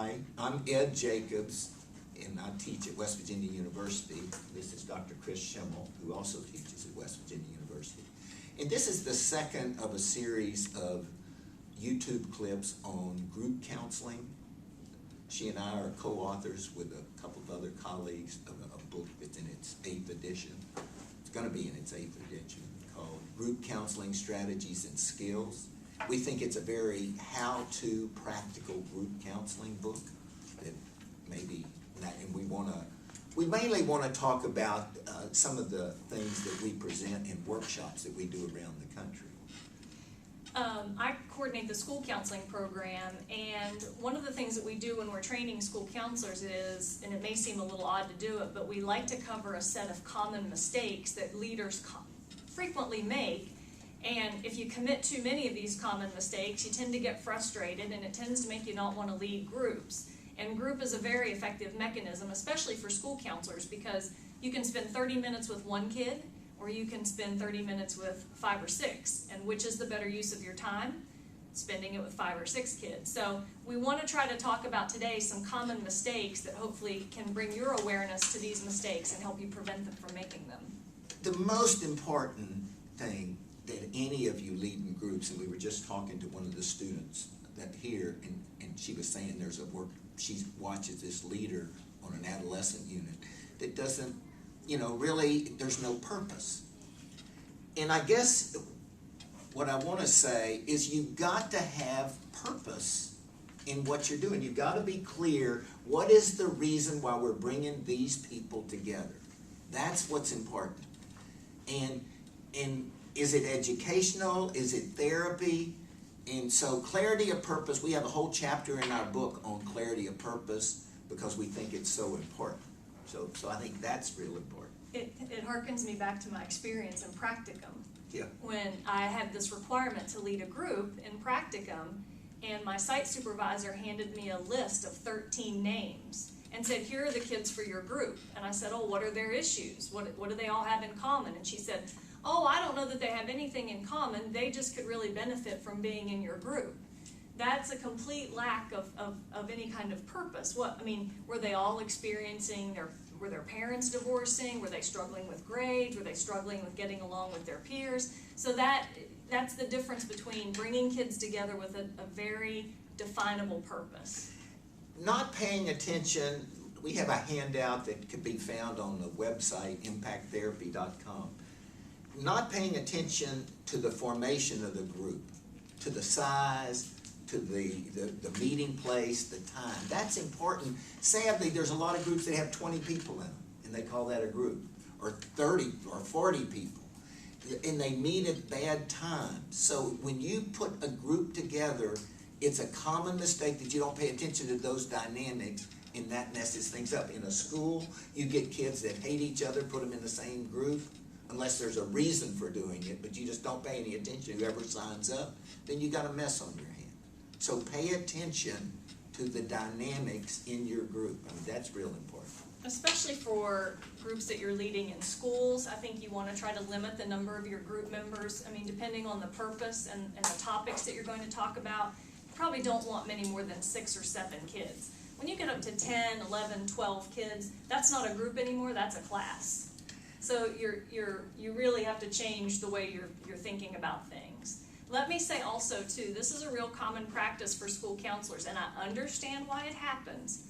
Hi, I'm Ed Jacobs, and I teach at West Virginia University. This is Dr. Chris Schimmel, who also teaches at West Virginia University. And this is the second of a series of YouTube clips on group counseling. She and I are co-authors with a couple of other colleagues of a book that's in its 8th edition. It's going to be in its 8th edition, called Group Counseling Strategies and Skills. We think it's a very how-to practical group counseling book that maybe, and we mainly want to talk about some of the things that we present in workshops that we do around the country. I coordinate the school counseling program, and one of the things that we do when we're training school counselors is, and it may seem a little odd to do it, but we like to cover a set of common mistakes that leaders frequently make. And if you commit too many of these common mistakes, you tend to get frustrated, and it tends to make you not want to lead groups. And group is a very effective mechanism, especially for school counselors, because you can spend 30 minutes with one kid, or you can spend 30 minutes with 5 or 6. And which is the better use of your time? Spending it with 5 or 6 kids. So we want to try to talk about today some common mistakes that hopefully can bring your awareness to these mistakes and help you prevent them from making them. The most important thing that any of you lead in groups, and we were just talking to one of the students that here, and she was saying there's a work, she watches this leader on an adolescent unit that doesn't, really, there's no purpose. And I guess what I want to say is you've got to have purpose in what you're doing. You've got to be clear, what is the reason why we're bringing these people together? That's what's important. And is it educational? Is it therapy? And so clarity of purpose, we have a whole chapter in our book on clarity of purpose because we think it's so important. So I think that's real important. It harkens me back to my experience in practicum. Yeah. When I had this requirement to lead a group in practicum, and my site supervisor handed me a list of 13 names and said, here are the kids for your group. And I said, oh, what are their issues? What do they all have in common? And she said, oh, I don't know that they have anything in common. They just could really benefit from being in your group. That's a complete lack of any kind of purpose. Were they all experiencing were their parents divorcing? Were they struggling with grades? Were they struggling with getting along with their peers? So that's the difference between bringing kids together with a very definable purpose. Not paying attention, we have a handout that could be found on the website, impacttherapy.com. Not paying attention to the formation of the group, to the size, to the meeting place, the time. That's important. Sadly, there's a lot of groups that have 20 people in them, and they call that a group, or 30 or 40 people, and they meet at bad times. So when you put a group together, it's a common mistake that you don't pay attention to those dynamics, and that messes things up. In a school, you get kids that hate each other, put them in the same group, unless there's a reason for doing it, but you just don't pay any attention to whoever signs up, then you got a mess on your hands. So pay attention to the dynamics in your group. That's real important. Especially for groups that you're leading in schools, I think you want to try to limit the number of your group members. Depending on the purpose and the topics that you're going to talk about, you probably don't want many more than 6 or 7 kids. When you get up to 10, 11, 12 kids, that's not a group anymore, that's a class. So you really have to change the way you're thinking about things. Let me say also too, this is a real common practice for school counselors, and I understand why it happens,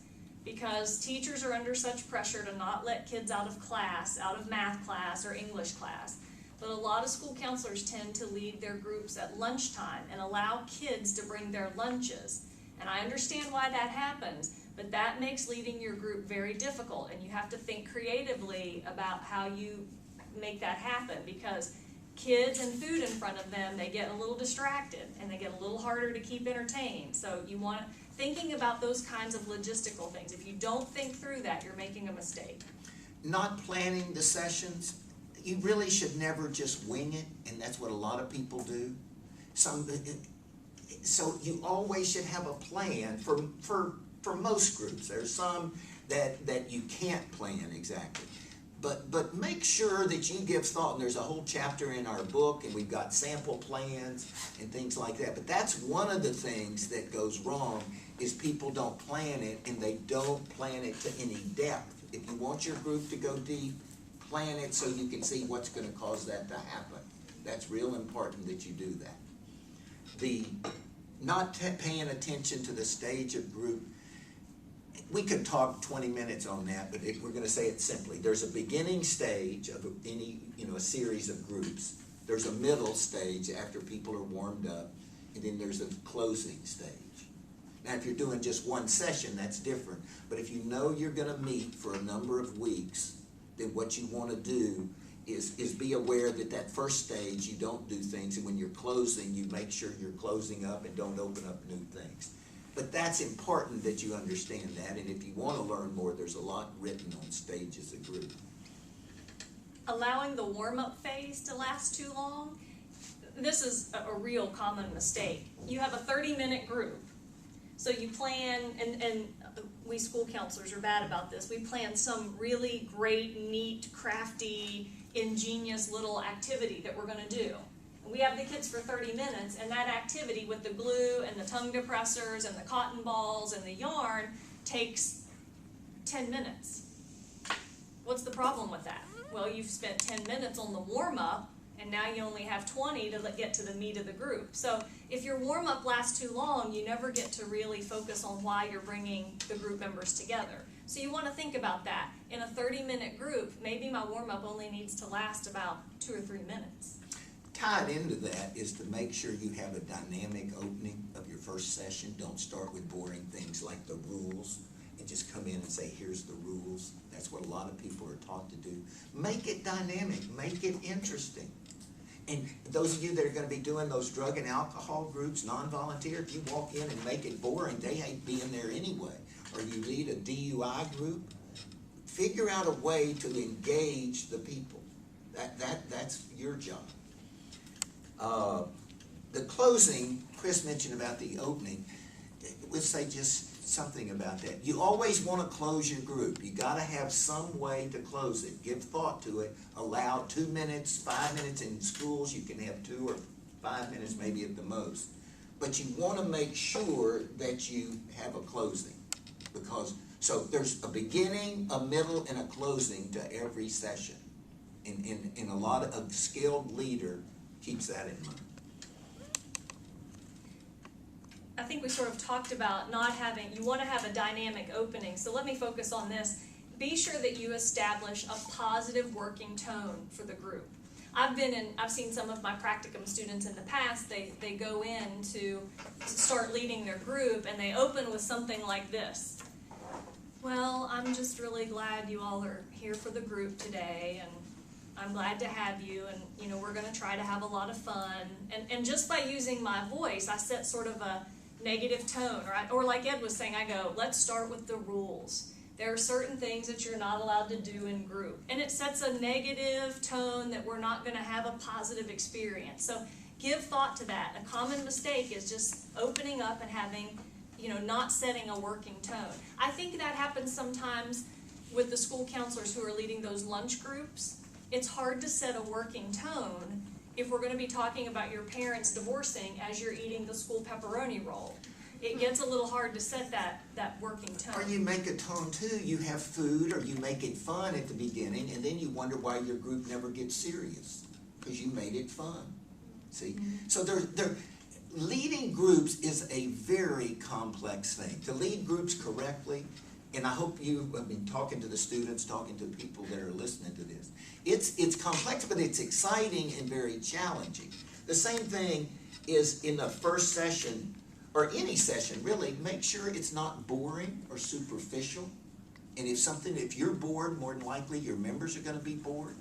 because teachers are under such pressure to not let kids out of class, out of math class or English class. But a lot of school counselors tend to lead their groups at lunchtime and allow kids to bring their lunches. And I understand why that happens, but that makes leading your group very difficult, and you have to think creatively about how you make that happen, because kids and food in front of them, they get a little distracted and they get a little harder to keep entertained. So you want thinking about those kinds of logistical things. If you don't think through that, you're making a mistake. Not planning the sessions, you really should never just wing it, and that's what a lot of people do. So you always should have a plan for most groups. There's some that you can't plan exactly. But make sure that you give thought, and there's a whole chapter in our book, and we've got sample plans and things like that. But that's one of the things that goes wrong, is people don't plan it, and they don't plan it to any depth. If you want your group to go deep, plan it so you can see what's going to cause that to happen. That's real important that you do that. The not paying attention to the stage of group, we could talk 20 minutes on that, but we're going to say it simply. There's a beginning stage of any, a series of groups. There's a middle stage after people are warmed up, and then there's a closing stage. Now, if you're doing just one session, that's different. But if you know you're going to meet for a number of weeks, then what you want to do is be aware that that first stage you don't do things, and when you're closing, you make sure you're closing up and don't open up new things. But that's important that you understand that, and if you want to learn more, there's a lot written on stages of group. Allowing the warm-up phase to last too long, this is a real common mistake. You have a 30-minute group, so you plan, and we school counselors are bad about this, we plan some really great, neat, crafty, ingenious little activity that we're going to do. We have the kids for 30 minutes, and that activity with the glue and the tongue depressors and the cotton balls and the yarn takes 10 minutes. What's the problem with that? Well, you've spent 10 minutes on the warm-up, and now you only have 20 to get to the meat of the group. So if your warm-up lasts too long, you never get to really focus on why you're bringing the group members together. So you want to think about that. In a 30-minute group, maybe my warm-up only needs to last about 2 or 3 minutes. Tied into that is to make sure you have a dynamic opening of your first session. Don't start with boring things like the rules and just come in and say, here's the rules. That's what a lot of people are taught to do. Make it dynamic. Make it interesting. And those of you that are going to be doing those drug and alcohol groups, non-volunteer, if you walk in and make it boring, they hate being there anyway. Or you lead a DUI group, figure out a way to engage the people. That's your job. The closing, Chris mentioned about the opening. Let's say just something about that. You always want to close your group. You got to have some way to close it. Give thought to it. Allow 2 minutes, 5 minutes. In schools, you can have 2 or 5 minutes maybe at the most. But you want to make sure that you have a closing. So there's a beginning, a middle, and a closing to every session. And a lot of a skilled leader keeps that in mind. I think we sort of talked about you want to have a dynamic opening, so let me focus on this. Be sure that you establish a positive working tone for the group. I've seen some of my practicum students in the past, they go in to start leading their group, and they open with something like this. Well, I'm just really glad you all are here for the group today, and I'm glad to have you, and we're going to try to have a lot of fun. And just by using my voice, I set sort of a negative tone, or like Ed was saying, I go, let's start with the rules. There are certain things that you're not allowed to do in group, and it sets a negative tone that we're not going to have a positive experience. So give thought to that. A common mistake is just opening up and having, not setting a working tone. I think that happens sometimes with the school counselors who are leading those lunch groups. It's hard to set a working tone if we're going to be talking about your parents divorcing as you're eating the school pepperoni roll. It gets a little hard to set that working tone. Or you make a tone too. You have food, or you make it fun at the beginning, and then you wonder why your group never gets serious, because you made it fun. See? Mm-hmm. So leading groups is a very complex thing. To lead groups correctly, and I hope you have been talking to the students, talking to people that are listening to this. It's complex, but it's exciting and very challenging. The same thing is in the first session, or any session really. Make sure it's not boring or superficial. And if you're bored, more than likely your members are going to be bored.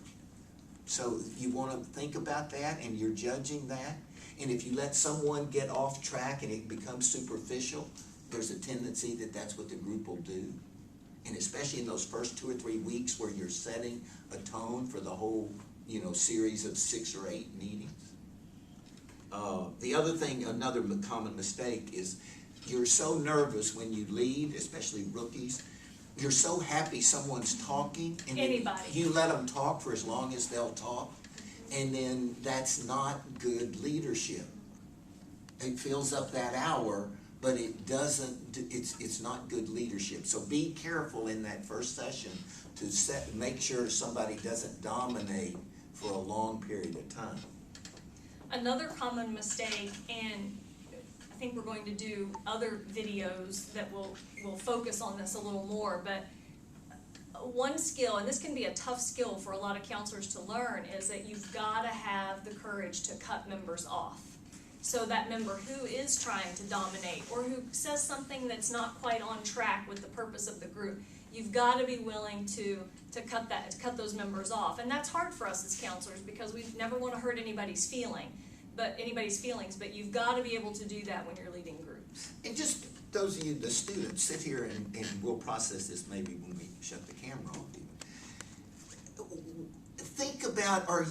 So you want to think about that, and you're judging that. And if you let someone get off track and it becomes superficial, there's a tendency that that's what the group will do. And especially in those first 2 or 3 weeks where you're setting a tone for the whole, series of 6 or 8 meetings. The other thing, another common mistake is you're so nervous when you lead, especially rookies, you're so happy someone's talking, and Anybody. you let them talk for as long as they'll talk, and then that's not good leadership. It fills up that hour, but it doesn't, it's not good leadership. So be careful in that first session to make sure somebody doesn't dominate for a long period of time. Another common mistake, and I think we're going to do other videos that will focus on this a little more, but one skill, and this can be a tough skill for a lot of counselors to learn, is that you've got to have the courage to cut members off. So that member who is trying to dominate or who says something that's not quite on track with the purpose of the group, you've got to be willing to cut those members off. And that's hard for us as counselors because we never want to hurt anybody's feelings, but you've got to be able to do that when you're leading groups. And just those of you, the students, sit here and we'll process this maybe when we shut the camera off even. Think about, are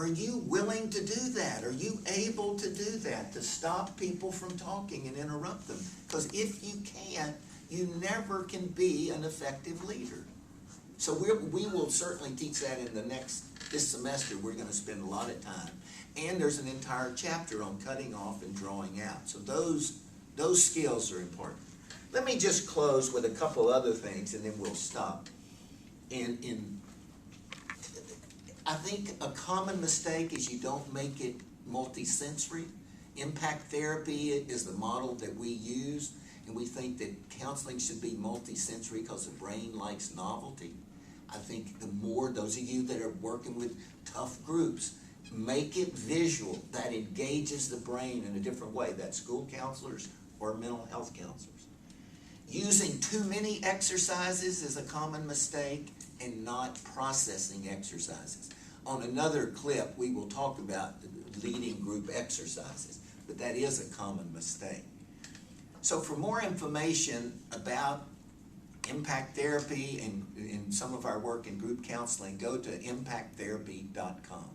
you willing to do that? Are you able to do that, to stop people from talking and interrupt them? Because if you can't, you never can be an effective leader. So we will certainly teach that in this semester. We're going to spend a lot of time. And there's an entire chapter on cutting off and drawing out. So those skills are important. Let me just close with a couple other things and then we'll stop. I think a common mistake is you don't make it multisensory. Impact therapy is the model that we use, and we think that counseling should be multisensory because the brain likes novelty. I think the more, those of you that are working with tough groups, make it visual. That engages the brain in a different way. That's school counselors or mental health counselors. Using too many exercises is a common mistake, and not processing exercises. On another clip, we will talk about leading group exercises, but that is a common mistake. So for more information about impact therapy and some of our work in group counseling, go to impacttherapy.com.